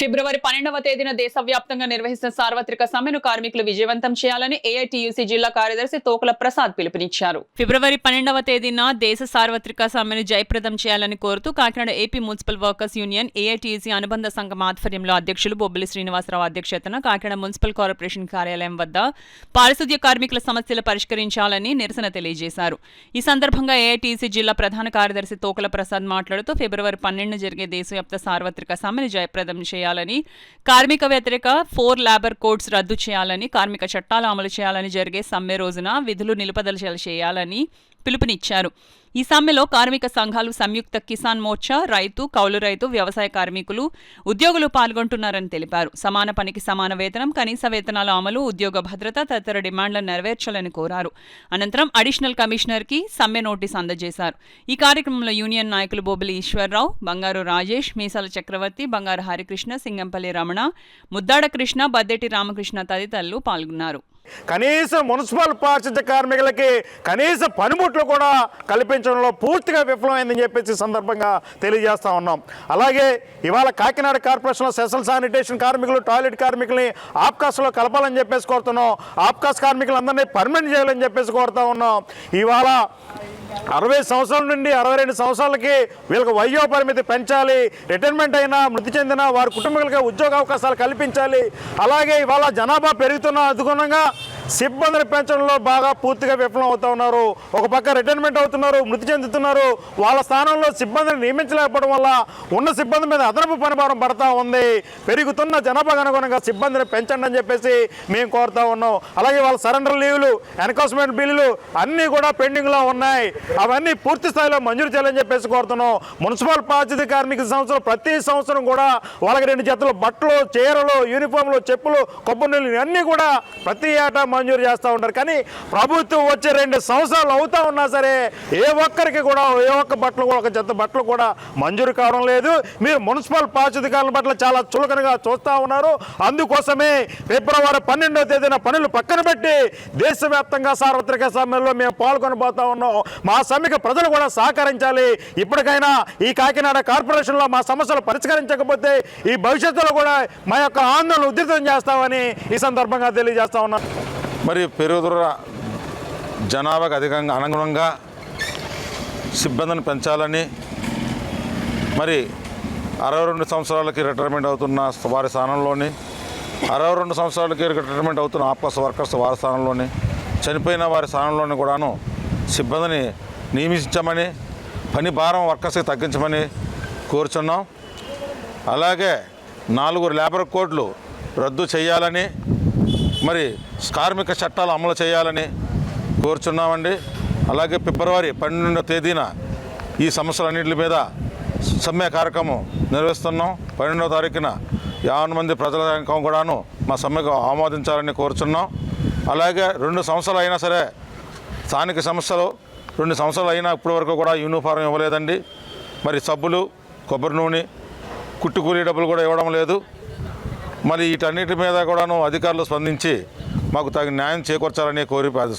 ఫిబ్రవరి 12వ తేదీన దేశవ్యాప్తంగా నిర్వహిస్తున్న సార్వత్రిక సమ్మెను కార్మికులు విజయవంతం చేయాలని ఏఐటీయూసీ జిల్లా కార్యదర్శి తోకల ప్రసాద్ పిలుపునిచ్చారు. ఫిబ్రవరి 12వ తేదీన దేశ సార్వత్రిక సమ్మెను జయప్రదం చేయాలని కోరుతూ Kakinada AP municipal workers union AITUC అనుబంధ సంఘం ఆధ్వర్యంలో అధ్యక్షులు బొబ్బిలి శ్రీనివాసరావు అధ్యక్షతన కాకినాడ మున్సిపల్ కార్పొరేషన్ కార్యాలయం వద్ద పారిశుద్ధ్య కార్మికుల సమస్యలు పరిష్కరించాలని నిరసన తెలియజేశారు. ఈ సందర్భంగా ఏఐటీయూసీ జిల్లా ప్రధాన కార్యదర్శి తోకల ప్రసాద్ మాట్లాడుతూ ఫిబ్రవరి 12న జరిగే దేశవ్యాప్త సార్వత్రిక సమ్మెను జయప్రదం చేయాలని, కార్మిక వ్యతిరేక 4 లేబర్ కోడ్స్ రద్దు చేయాలని, కార్మిక చట్టాలు అమలు చేయాలని, జరిగే సమ్మె రోజున విధులు నిలుపుదల చేయాలని పిలుపునిచ్చారు. ఈ సమ్మెలో కార్మిక సంఘాలు, సంయుక్త కిసాన్ మోర్చా, రైతు, కౌలు రైతు, వ్యవసాయ కార్మికులు, ఉద్యోగులు పాల్గొంటున్నారని తెలిపారు. సమాన పనికి సమాన వేతనం, కనీస వేతనాల అమలు, ఉద్యోగ భద్రత తదితర డిమాండ్లను నెరవేర్చాలని కోరారు. అనంతరం అడిషనల్ కమిషనర్కి సమ్మె నోటీస్ అందజేశారు. ఈ కార్యక్రమంలో యూనియన్ నాయకులు బొబ్బిలి ఈశ్వర్రావు, బంగారు రాజేష్, మీసాల చక్రవర్తి, బంగారు హరికృష్ణ, సింగంపల్లి రమణ, ముద్దాడ కృష్ణ, బద్దెటి రామకృష్ణ తదితరులు పాల్గొన్నారు. కనీసం మున్సిపల్ పారిశుద్ధ్య కార్మికులకి కనీస పనిముట్లు కూడా కల్పించడంలో పూర్తిగా విఫలమైందని చెప్పేసి సందర్భంగా తెలియజేస్తూ ఉన్నాం. అలాగే ఇవాళ కాకినాడ కార్పొరేషన్లో సెసల్ శానిటేషన్ కార్మికులు, టాయిలెట్ కార్మికుల్ని ఆప్కాస్లో కలపాలని చెప్పేసి కోరుతున్నాం. ఆప్కాస్ కార్మికులందరినీ పర్మనెంట్ చేయాలని చెప్పేసి కోరుతూ ఉన్నాం. ఇవాళ 60 సంవత్సరాల నుండి 62 సంవత్సరాలకి వీళ్ళకి వయో పరిమితి పెంచాలి. రిటైర్మెంట్ అయినా, మృతి చెందిన వారి కుటుంబీకులకి ఉద్యోగ అవకాశాలు కల్పించాలి. అలాగే ఇవాళ జనాభా పెరుగుతున్న అనుగుణంగా సిబ్బందిని పెంచడంలో బాగా పూర్తిగా విఫలం అవుతూ ఉన్నారు. ఒక పక్క రిటైర్మెంట్ అవుతున్నారు, మృతి చెందుతున్నారు. వాళ్ళ స్థానంలో సిబ్బందిని నియమించలేకపోవడం వల్ల ఉన్న సిబ్బంది మీద అదనపు పనిభారం పడతా ఉంది. పెరుగుతున్న జనాభాకు అనుగుణంగా సిబ్బందిని పెంచండి అని చెప్పేసి మేము కోరుతా ఉన్నాం. అలాగే వాళ్ళ సరెండర్ లీవ్లు, ఎన్కాస్మెంట్ బిల్లులు అన్నీ కూడా పెండింగ్లో ఉన్నాయి. అవన్నీ పూర్తి స్థాయిలో మంజూరు చేయాలని చెప్పేసి కోరుతున్నాం. మున్సిపల్ పారిశుద్ధ్య కార్మిక సంస్థలు ప్రతి సంవత్సరం కూడా వాళ్ళకి 2 జతలు బట్టలు, చీరలు, యూనిఫామ్లు, చెప్పులు, కొబ్బరి నీళ్ళు ఇవన్నీ కూడా ప్రతి ఏటా మంజూరు చేస్తూ ఉంటారు. కానీ ప్రభుత్వం వచ్చి 2 సంవత్సరాలు అవుతా ఉన్నా సరే ఏ ఒక్కరికి కూడా ఏ ఒక్క బట్టలు కూడా, ఒక జత బట్టలు కూడా మంజూరు కావడం లేదు. మీరు మున్సిపల్ పారిశుద్ధ్యాల పట్ల చాలా చులకనగా చూస్తూ ఉన్నారు. అందుకోసమే ఫిబ్రవరి 12వ తేదీన పనులు పక్కన పెట్టి దేశవ్యాప్తంగా సార్వత్రిక సమ్మెలో మేము పాల్గొనబోతా ఉన్నాం. మా సమ్మెకు ప్రజలు కూడా సహకరించాలి. ఇప్పటికైనా ఈ కాకినాడ కార్పొరేషన్లో మా సమస్యలు పరిష్కరించకపోతే ఈ భవిష్యత్తులో కూడా మా యొక్క ఆందోళన ఉధృతం చేస్తామని ఈ సందర్భంగా తెలియజేస్తా ఉన్నాం. మరి పెరుగుతున్న జనాభాకు అధికంగా అనుగుణంగా సిబ్బందిని పెంచాలని, మరి 62 సంవత్సరాలకి రిటైర్మెంట్ అవుతున్న వారి స్థానంలోని 62 సంవత్సరాలకి రిటైర్మెంట్ అవుతున్న ఆప్కాస్ వర్కర్స్ వారి స్థానంలోని, చనిపోయిన వారి స్థానంలోని కూడాను సిబ్బందిని నియమించమని, పని భారం వర్కర్స్కి తగ్గించమని కోరుచున్నాం. అలాగే 4 లేబర్ కోడ్లు రద్దు చేయాలని, మరి కార్మిక చట్టాలు అమలు చేయాలని కోరుచున్నామండి. అలాగే ఫిబ్రవరి 12వ తేదీన ఈ సమస్యలన్నింటి మీద సమ్మె కార్యక్రమం నిర్వహిస్తున్నాం. 12వ తారీఖున 50 మంది ప్రజల సంఘం కూడాను మా సమ్మెకు ఆమోదించాలని కోరుచున్నాం. అలాగే 2 సంవత్సరాలు అయినా సరే స్థానిక సమస్యలు 2 సంవత్సరాలు అయినా ఇప్పటి వరకు కూడా యూనిఫారం ఇవ్వలేదండి. మరి సబ్బులు, కొబ్బరి నూనె, కుట్టు కూలీ డబ్బులు కూడా ఇవ్వడం లేదు. మరి వీటన్నిటి మీద కూడాను అధికారులు స్పందించి మాకు తగిన న్యాయం చేకూర్చాలని కోరి